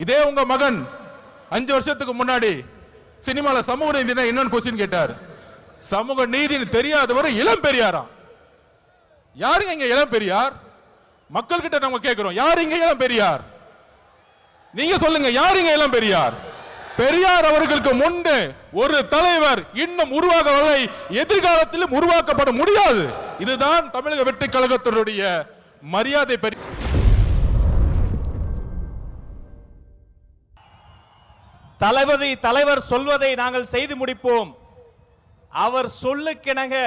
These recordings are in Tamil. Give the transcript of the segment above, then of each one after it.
இதே உங்க மகன் 5 வருஷத்துக்கு முன்னாடி சினிமால சமூக நீதினா என்னன்னு கொஸ்டின் கேட்டார். சமூக நீதினு தெரியாதவர் இளம் பெரியாராம். யாருங்க இங்க இளம் பெரியார்? மக்கள் கிட்ட நம்ம கேட்கிறோம், யார் இங்க இளம் பெரியார்? நீங்க சொல்லுங்க, யாருங்க இளம் பெரியார்? பெரியார் அவர்களுக்கு முன்பு ஒரு தலைவர் இன்னும் உருவாகவில்லை, எதிர்காலத்திலும் உருவாக்கப்பட முடியாது. இதுதான் தமிழக வெற்றி கழகத்தினுடைய மரியாதை. தலைவர் சொல்வதை நாங்கள் செய்து முடிப்போம். அவர் சொல்லுக்கிணங்க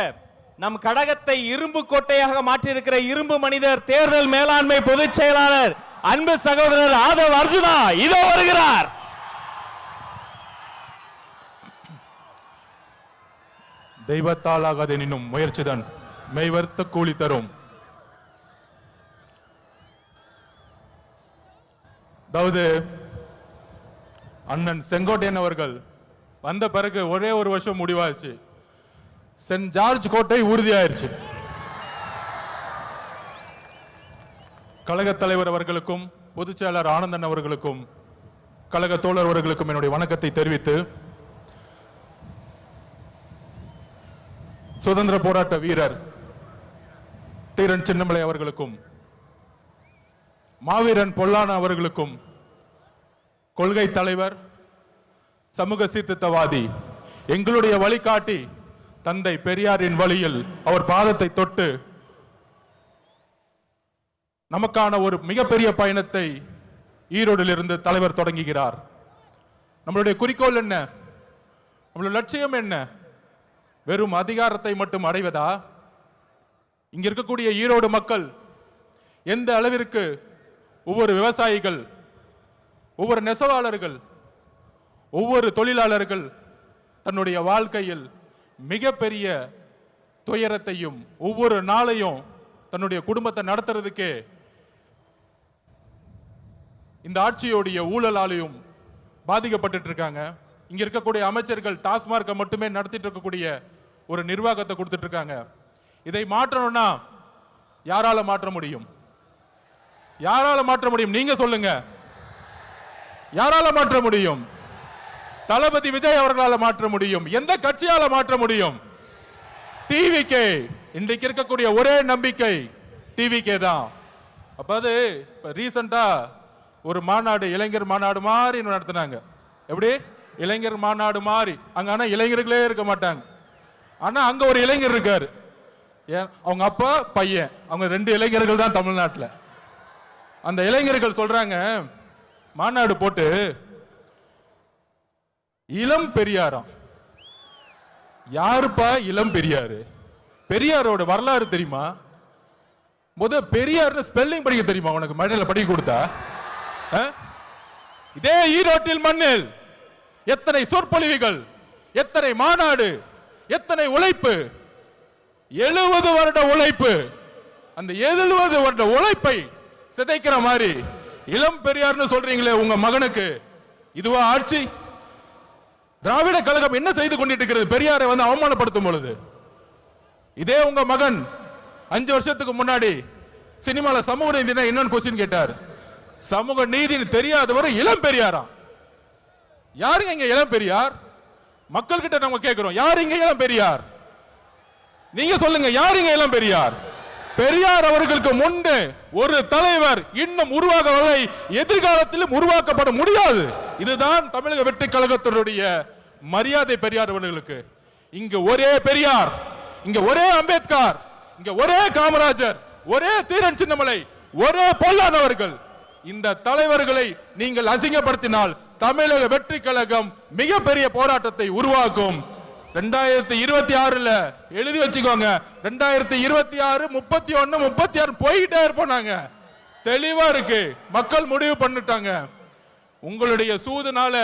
நம் கடகத்தை இரும்பு கோட்டையாக மாற்றியிருக்கிற இரும்பு மனிதர், தேர்தல் மேலாண்மை பொதுச் செயலாளர் அன்பு சகோதரர் ஆதவ் அர்ஜுனா இதோ வருகிறார். தெய்வத்தால் ஆகாதெனினும் முயற்சிதான் மெய்வர்த்த கூலி தரும். அதாவது அண்ணன் செங்கோட்டையன் அவர்கள் வந்த பிறகு ஒரே ஒரு வருஷம் முடிவாச்சு. சென்ட் ஜார்ஜ் கோட்டை உறுதியாயிருச்சு. கழக தலைவர் அவர்களுக்கும் பொதுச் செயலாளர் ஆனந்தன் அவர்களுக்கும் கழக தோழர் அவர்களுக்கும் என்னுடைய வணக்கத்தை தெரிவித்து, சுதந்திர போராட்ட வீரர் தீரன் சின்னமலை அவர்களுக்கும் மாவீரன் பொல்லான அவர்களுக்கும் கொள்கை தலைவர், சமூக சீர்திருத்தவாதி, எங்களுடைய வழிகாட்டி தந்தை பெரியாரின் வழியில் அவர் பாதத்தை தொட்டு நமக்கான ஒரு மிகப்பெரிய பயணத்தை ஈரோடில் இருந்து தலைவர் தொடங்குகிறார். நம்மளுடைய குறிக்கோள் என்ன? நம்மளுடைய லட்சியம் என்ன? வெறும் அதிகாரத்தை மட்டும் அடைவதா? இங்க இருக்கக்கூடிய ஈரோடு மக்கள் எந்த அளவிற்கு ஒவ்வொரு விவசாயிகள், ஒவ்வொரு நெசவாளர்கள், ஒவ்வொரு தொழிலாளர்கள் தன்னுடைய வாழ்க்கையில் மிகப்பெரிய துயரத்தையும் ஒவ்வொரு நாளையும் தன்னுடைய குடும்பத்தை நடத்துறதுக்கு இந்த ஆட்சியோடைய ஊழலாலையும் பாதிக்கப்பட்டு இருக்காங்க. இங்க இருக்கக்கூடிய அமைச்சர்கள் டாஸ்மார்க்கை மட்டுமே நடத்திட்டு இருக்கக்கூடிய ஒரு நிர்வாகத்தை கொடுத்துட்டு இருக்காங்க. இதை மாற்றணும்னா யாரால மாற்ற முடியும்? யாரால மாற்ற முடியும்? நீங்க சொல்லுங்க, யாரால மாற்ற முடியும்? தளபதி விஜய் அவர்களால் மாற்ற முடியும். எந்த கட்சியால மாற்ற முடியும்? டிவிகே. இன்றைக்கு இருக்கக்கூடிய ஒரே நம்பிக்கை டிவிகே தான். அப்ப அது ரீசெண்டா ஒரு மாநாடு, இளைஞர் மாநாடு மாதிரி நடத்தினாங்க. எப்படி? இளைஞர் மாநாடு மாதிரி. அங்க ஆனா இளைஞர்களே இருக்க மாட்டாங்க. ஆனா அங்க ஒரு இளைஞர் இருக்காரு, அவங்க அப்பா பையன், அவங்க 2 இளைஞர்கள் தான் தமிழ்நாட்டில். அந்த இளைஞர்கள் சொல்றாங்க, மாநாடு போட்டு இளம் பெரியாராம். யாருப்பா இளம் பெரியாரு? பெரியாரோட வரலாறு தெரியுமா? பெரியார் ஸ்பெல்லிங் படிக்க தெரியுமா உனக்கு? மழையில படிக்க கொடுத்தா? இதே ஈரோட்டில் மண்ணில் எத்தனை சொற்பொழிவுகள், எத்தனை மாநாடு, எத்தனை உழைப்பு, 70 வருட உழைப்பு. அந்த 70 வருட உழைப்பை சிதைக்கிற மாதிரி இளம் பெரியார்னு சொல்றீங்களே உங்க மகனுக்கு, இதுவா ஆட்சி? திராவிட கழகம் என்ன செய்து கொண்டிருக்கிறது பெரியாரை அவமானப்படுத்தும் பொழுது? இதே உங்க மகன் 5 வருஷத்துக்கு முன்னாடி சினிமால சமூக நீதினா என்னன்னு கொஸ்டின் கேட்டார். சமூக நீதினு தெரியாதவர் இளம் பெரியாராம். யாருங்க இங்க இளம் பெரியார்? மக்கள் கிட்ட நம்ம கேட்கிறோம், யார் இங்க இளம் பெரியார்? நீங்க சொல்லுங்க, யாருங்க இளம் பெரியார்? பெரியார் அவர்களுக்கு முன்பு ஒரு தலைவர் இன்னும் உருவாகவில்லை, எதிர்காலத்திலும் உருவாக்கப்பட முடியாது. இதுதான் தமிழக வெற்றி கழகத்தினுடைய மரியாதை பெரியார் அவர்களுக்கு. இங்க ஒரே பெரியார், இங்க ஒரே அம்பேத்கர், இங்க ஒரே காமராஜர், ஒரே தீரன் சின்னமலை, ஒரே பொல்லாதவர்கள். இந்த தலைவர்களை நீங்கள் அசிங்கப்படுத்தினால் தமிழக வெற்றி கழகம் மிகப்பெரிய போராட்டத்தை உருவாக்கும். 2026 எழுதி வச்சுக்கோங்க, 2026, 31, 36 போயிட்டே இருப்போம். தெளிவா இருக்கு, மக்கள் முடிவு பண்ணிட்டாங்க. உங்களுடைய சூதுனால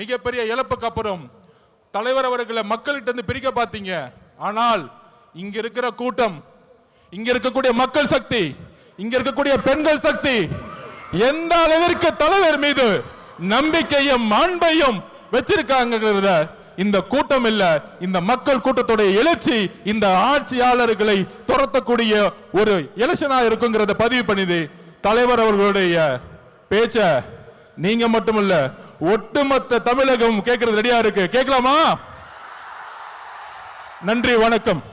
மிகப்பெரிய இழப்புக்கு அப்புறம் தலைவர் அவர்களை மக்கள்கிட்ட இருந்து பிரிக்க பார்த்தீங்க. ஆனால் இங்க இருக்கிற கூட்டம், இங்க இருக்கக்கூடிய மக்கள் சக்தி, இங்க இருக்கக்கூடிய பெண்கள் சக்தி எந்த அளவிற்கு தலைவர் மீது நம்பிக்கையும் அன்பையும் வச்சிருக்காங்க. இந்த கூட்டம் இல்ல, இந்த மக்கள் கூட்டத்துடைய எழுச்சி இந்த ஆட்சியாளர்களை துரத்தக்கூடிய ஒரு எலெக்ஷனா இருக்குங்கிறத பதிவு பண்ணிது. தலைவர் அவர்களுடைய பேச்ச நீங்க மட்டுமல்ல, ஒட்டுமொத்த தமிழகம் கேட்கறது ரெடியா இருக்கு. கேட்கலாமா? நன்றி, வணக்கம்.